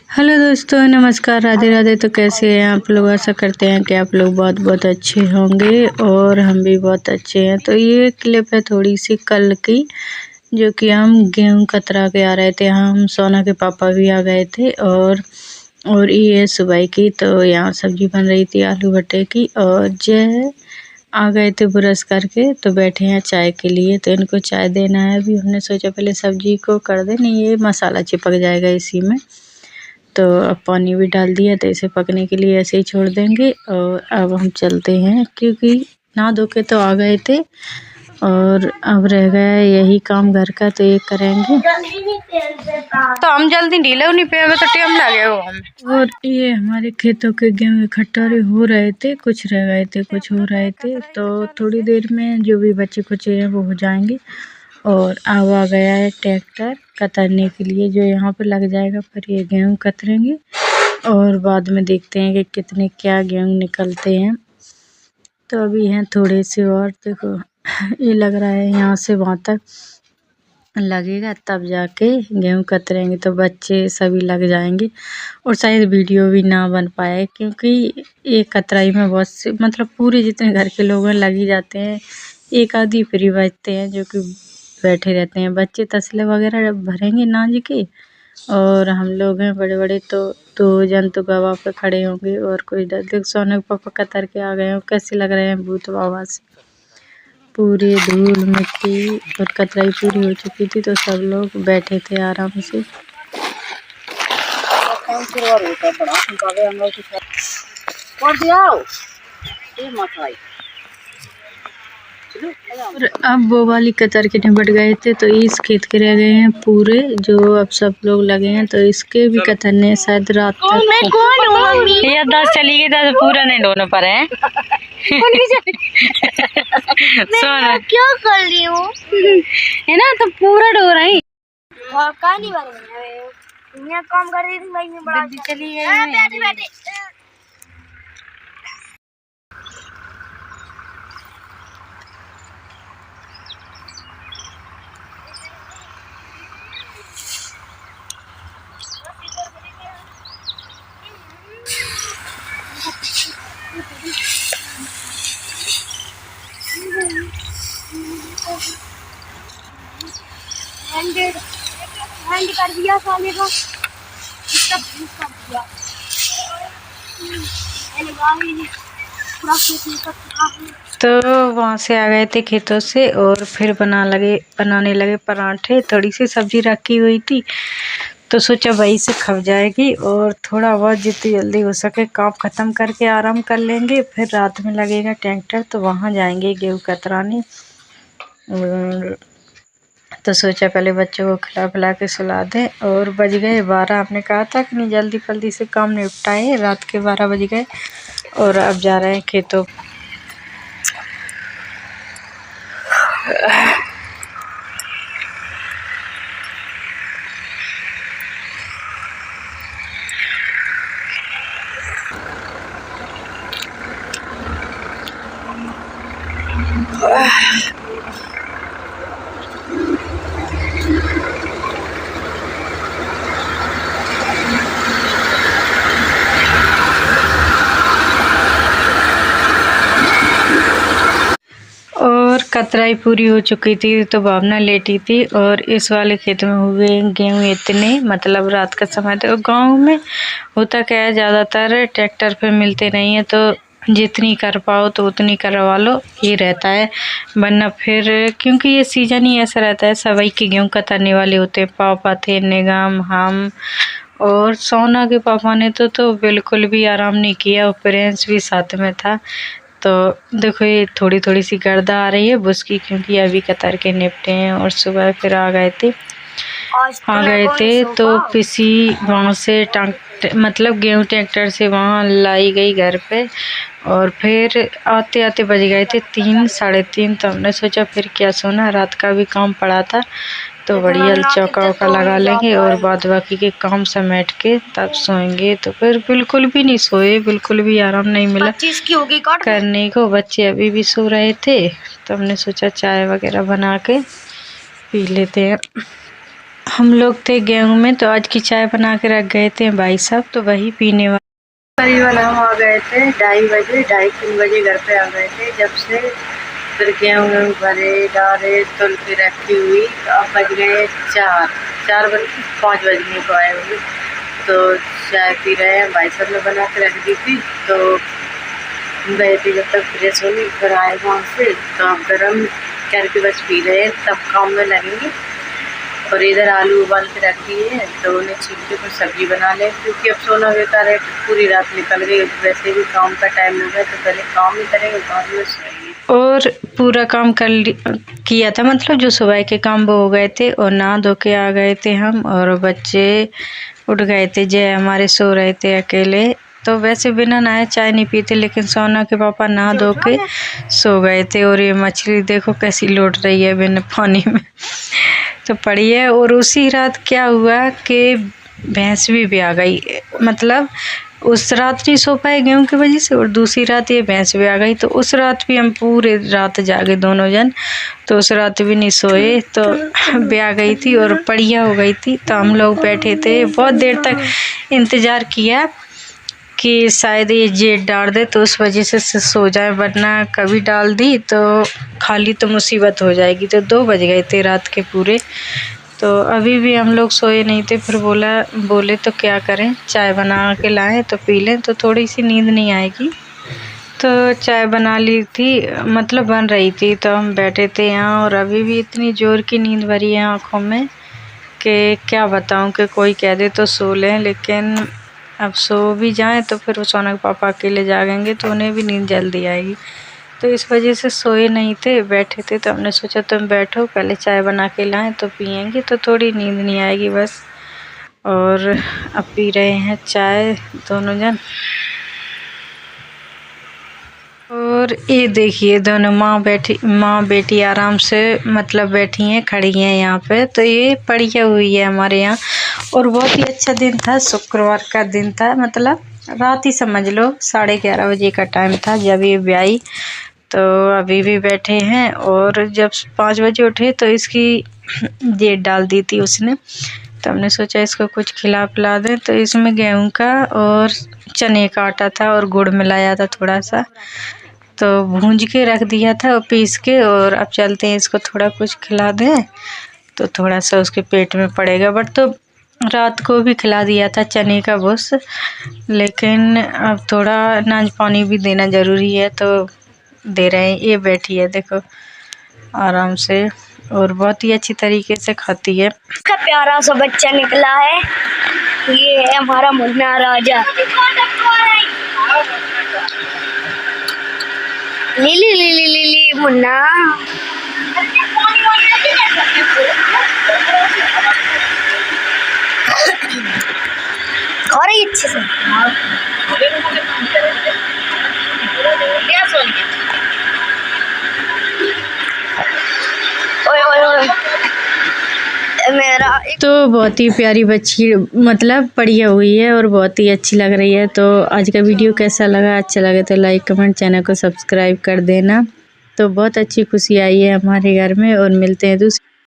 Hello दोस्तों, नमस्कार, राधे राधे। तो कैसे हैं आप लोग? आशा करते हैं कि आप लोग बहुत बहुत अच्छे होंगे और हम भी बहुत अच्छे हैं। तो ये क्लिप है थोड़ी सी कल की, जो कि हम गेहूं कतरा के आ रहे थे। हम सोना के पापा भी आ गए थे और ये सुबह की। तो यहाँ सब्जी बन रही थी आलू भट्टे की, और जय आ गए थे ब्रश करके, तो बैठे हैं चाय के लिए। तो इनको चाय देना है। अभी हमने सोचा पहले सब्जी को कर दे, नहीं ये मसाला चिपक जाएगा इसी में। तो अब पानी भी डाल दिया, तो इसे पकने के लिए ऐसे ही छोड़ देंगे। और अब हम चलते हैं, क्योंकि नहा धो के तो आ गए थे और अब रह गया यही काम घर का, तो ये करेंगे। तो हम जल्दी ढीले नहीं पे, तो टाइम लगे। और ये हमारे खेतों के गेहूं इकट्ठा हो रहे थे, कुछ रह गए थे, कुछ हो रहे थे। तो थोड़ी देर में जो भी बचे खुचे हैं वो हो जाएंगे। और अब आ गया है ट्रैक्टर कतरने के लिए, जो यहाँ पे लग जाएगा। फिर ये गेहूं कतरेंगे और बाद में देखते हैं कि कितने क्या गेहूं निकलते हैं। तो अभी हैं थोड़े से, और देखो ये लग रहा है यहाँ से वहाँ तक लगेगा, तब जाके गेहूं कतरेंगे। तो बच्चे सभी लग जाएंगे। और शायद वीडियो भी ना बन पाए, क्योंकि एक कतराई में बहुत से, मतलब पूरे जितने घर के लोग हैं लग ही जाते हैं। एक आधी फ्री बचते हैं जो कि बैठे रहते हैं। बच्चे तसले वगैरह भरेंगे नाज के, और हम लोग हैं बड़े बड़े, तो 2 जन तो गवाह पे खड़े होंगे और कोई डर। देख सोने के पापा कतर के आ गए हैं, कैसे लग रहे हैं भूत बाबा से। पूरी धूल मिट्टी और कतराई पूरी हो चुकी थी, तो सब लोग बैठे थे आराम से। और अब वो वाली कतर के निपट गए थे, तो इस खेत के रह गए हैं पूरे, जो अब सब लोग लगे हैं। तो इसके भी कतरने शायद रात तक। मैं कौन हूँ मम्मी? ये 10 चली गई, 10 पूरा नहीं ढोने पर है। सोना क्यों कर रही हूँ? है ना, तो पूरा ढो रहा है। कहानी मैं काम कर रही थी भाई, में बड़ा चली गई। बैठे बैठे हैंड कर दिया साले को, तो वहाँ से आ गए थे खेतों से, और फिर बनाने लगे पराठे। थोड़ी सी सब्जी रखी हुई थी, तो सोचा वही से खप जाएगी, और थोड़ा बहुत जितनी जल्दी हो सके काम ख़त्म करके आराम कर लेंगे। फिर रात में लगेगा ट्रैक्टर, तो वहाँ जाएंगे गेहूँ कतराने। तो सोचा पहले बच्चों को खिला पिला के सुला दें। और बज गए 12। आपने कहा था कि नहीं जल्दी जल्दी से काम निपटाए, रात के 12 बज गए। और अब जा रहे हैं खेतों। और कतराई पूरी हो चुकी थी, तो भावना लेटी थी। और इस वाले खेत में हुए गेहूँ इतने, मतलब रात का समय था। गांव में होता क्या है, ज़्यादातर ट्रैक्टर पे मिलते नहीं है, तो जितनी कर पाओ तो उतनी करवा लो, ये रहता है। वरना फिर, क्योंकि ये सीजन ही ऐसा रहता है, सभी के गेहूँ कतरने वाले होते हैं। पापा थे, निगम, हम और सोना के पापा ने तो बिल्कुल भी आराम नहीं किया। और प्रिंस भी साथ में था। तो देखो ये थोड़ी थोड़ी सी गर्दा आ रही है बुसकी, क्योंकि अभी कतर के निपटे हैं। और सुबह फिर आ गए थे तो किसी वहाँ से मतलब गेहूँ ट्रैक्टर से वहाँ लाई गई घर पे। और फिर आते आते बज गए थे 3, साढ़े 3। तो हमने सोचा फिर क्या सोना, रात का भी काम पड़ा था, तो बढ़िया चौका वौका लगा लेंगे और बाद बाकी के काम समेट के तब सोएंगे। तो फिर बिल्कुल भी नहीं सोए, बिल्कुल भी आराम नहीं मिला करने को। बच्चे अभी भी सो रहे थे, तो हमने सोचा चाय वगैरह बना के पी लेते हैं। हम लोग थे गेहूं में, तो आज की चाय बना के रख गए थे भाई साहब, तो वही पीने वाले। करीबन हम आ गए थे 2:30 बजे घर पे आ गए थे। जब से फिर गेहूँ भरे डाले तुल के रखी हुई, तो अब बज गए 4 बज 5 बजने को आए हुए। तो चाय पी रहे हैं, भाई साहब ने बना के रख दी थी, तो गए थे जब तक फ्रेश होगी, फिर आए वहाँ से तो अब गर्म करके बस पी रहे हैं, तब काम में लगेंगे। और इधर आलू उबाल के रख दिए हैं, तो उन्हें छील के फिर सब्जी बना लें, क्योंकि अब सोना बेकार है, पूरी रात निकल गई। वैसे भी काम का टाइम हो गया, तो पहले काम ही करेंगे, बाद में सोएंगे। और पूरा काम किया था, मतलब जो सुबह के काम वो हो गए थे, और नहा धो के आ गए थे हम, और बच्चे उठ गए थे। जय हमारे सो रहे थे अकेले, तो वैसे बिना नहाए चाय नहीं पीते, लेकिन सोना के पापा नहा धो के सो गए थे। और ये मछली देखो कैसी लौट रही है बिना पानी में, तो पड़ी है। और उसी रात क्या हुआ कि भैंस भी ब्याह गई, मतलब उस रात नहीं सो पाए गेहूं की वजह से, और दूसरी रात ये भैंस भी आ गई। तो उस रात भी हम पूरे रात जागे दोनों जन, तो उस रात भी नहीं सोए, तो ब्याह गई थी और पड़िया हो गई थी। तो हम लोग बैठे थे, बहुत देर तक इंतज़ार किया कि शायद ये जेठ डाल दे, तो उस वजह से सो जाए, वरना कभी डाल दी तो खाली तो मुसीबत हो जाएगी। तो 2 बज गए थे रात के पूरे, तो अभी भी हम लोग सोए नहीं थे। फिर बोले तो क्या करें, चाय बना के लाएं तो पी लें, तो थोड़ी सी नींद नहीं आएगी। तो चाय बना ली थी, मतलब बन रही थी, तो हम बैठे थे यहाँ, और अभी भी इतनी ज़ोर की नींद भरी है आँखों में कि क्या बताऊँ, कि कोई कह दे तो सो लें, लेकिन अब सो भी जाएं तो फिर सोना के पापा अकेले जागेंगे, तो उन्हें भी नींद जल्दी आएगी। तो इस वजह से सोए नहीं थे, बैठे थे। तो हमने सोचा तुम बैठो, पहले चाय बना के लाएं तो पियेंगे, तो थोड़ी नींद नहीं आएगी बस। और अब पी रहे हैं चाय दोनों जन। और ये देखिए दोनों माँ बेटी आराम से मतलब बैठी हैं, खड़ी हैं यहाँ पे। तो ये पड़ी हुई है हमारे यहाँ, और बहुत ही अच्छा दिन था, शुक्रवार का दिन था, मतलब रात ही समझ लो, 11:30 बजे का टाइम था जब ये ब्याही। तो अभी भी बैठे हैं, और जब 5 बजे उठे तो इसकी जेठ डाल दी थी उसने, तो हमने सोचा इसको कुछ खिला पिला दें। तो इसमें गेहूं का और चने का आटा था, और गुड़ मिलाया था थोड़ा सा, तो भूंज के रख दिया था और पीस के। और अब चलते हैं, इसको थोड़ा कुछ खिला दें तो थोड़ा सा उसके पेट में पड़ेगा। बट तो रात को भी खिला दिया था चने का भुस, लेकिन अब थोड़ा नाज पानी भी देना ज़रूरी है, तो दे रहे हैं। ये बैठी है देखो आराम से, और बहुत ही अच्छी तरीके से खाती है। इसका प्यारा सा बच्चा निकला है, ये है हमारा मुन्ना राजा। लीली लीली लीली मुन्ना, और अच्छे से मेरा तो बहुत ही प्यारी बच्ची मतलब पड़ी हुई है, और बहुत ही अच्छी लग रही है। तो आज का वीडियो कैसा लगा, अच्छा लगे तो लाइक कमेंट, चैनल को सब्सक्राइब कर देना। तो बहुत अच्छी खुशी आई है हमारे घर में, और मिलते हैं दूसरे